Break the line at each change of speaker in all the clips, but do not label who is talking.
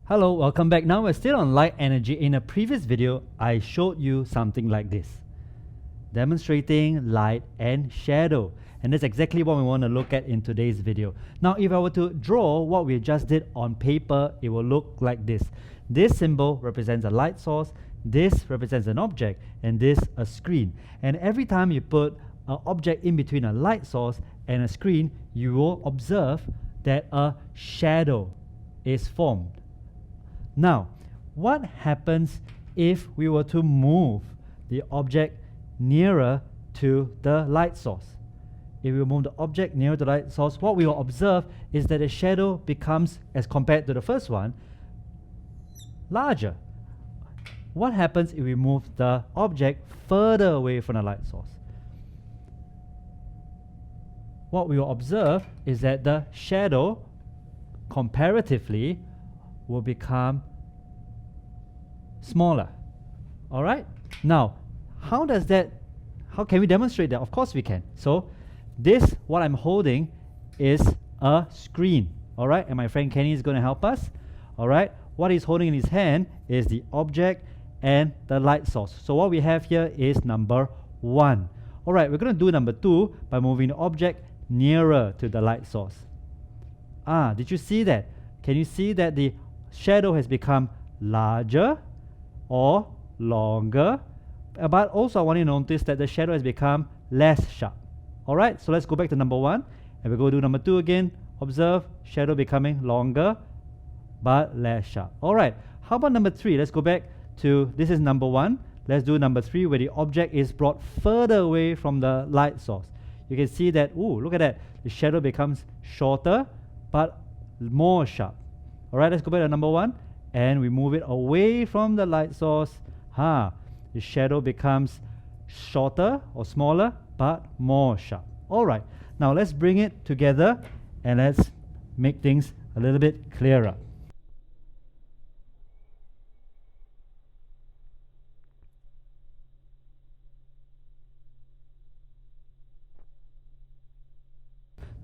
Hello, welcome back. Now we're still on light energy. In a previous video, I showed you something like this, demonstrating light and shadow. And that's exactly what we want to look at in today's video. Now, if I were to draw what we just did on paper, it will look like this. This symbol represents a light source, this represents an object, and this a screen. And every time you put an object in between a light source and a screen, you will observe that a shadow is formed. Now, what happens if we were to move the object nearer to the light source? If we move the object nearer to the light source, what we will observe is that the shadow becomes, as compared to the first one, larger. What happens if we move the object further away from the light source? What we will observe is that the shadow, comparatively, will become smaller. All right? Now, how can we demonstrate that? Of course we can. So this, what I'm holding, is a screen. All right? And my friend Kenny is going to help us. All right? What he's holding in his hand is the object and the light source. So what we have here is number 1. All right, we're going to do number 2 by moving the object nearer to the light source. Did you see that? Can you see that the shadow has become larger or longer? But also I want you to notice that the shadow has become less sharp. Alright, so let's go back to number 1 and we'll go do number 2 again. Observe shadow becoming longer but less sharp. Alright, how about number 3? Let's go back to, this is number 1. Let's do number 3 where the object is brought further away from the light source. You can see that, look at that. The shadow becomes shorter but more sharp. Alright, let's go back to number 1 and we move it away from the light source. The shadow becomes shorter or smaller but more sharp. Alright, now let's bring it together and let's make things a little bit clearer.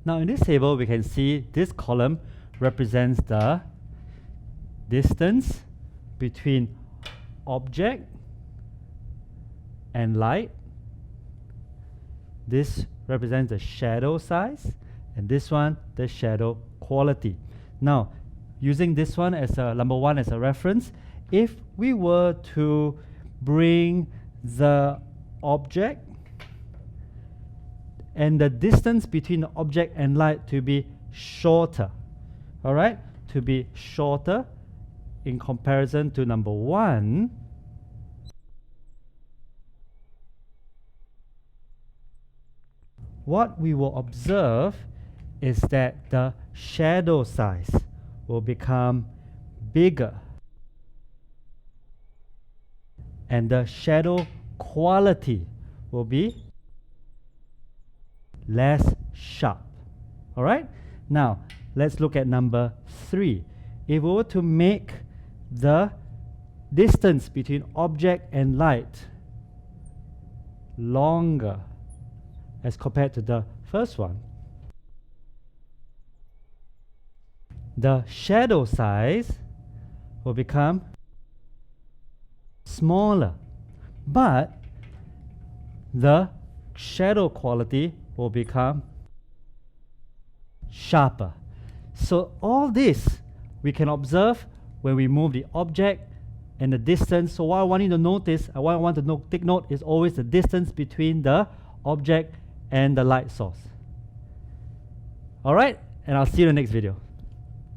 Now in this table we can see this column represents the distance between object and light. This represents the shadow size, and this one the shadow quality. Now, using this one as number 1 as a reference, if we were to bring the object and the distance between the object and light to be shorter, all right, to be shorter in comparison to number 1, what we will observe is that the shadow size will become bigger and the shadow quality will be less sharp. All right? Now, let's look at number 3. If we were to make the distance between object and light longer as compared to the first one, the shadow size will become smaller, but the shadow quality will become sharper. So all this we can observe when we move the object and the distance. So what I want you to notice, what I want to take note is always the distance between the object and the light source. Alright, and I'll see you in the next video.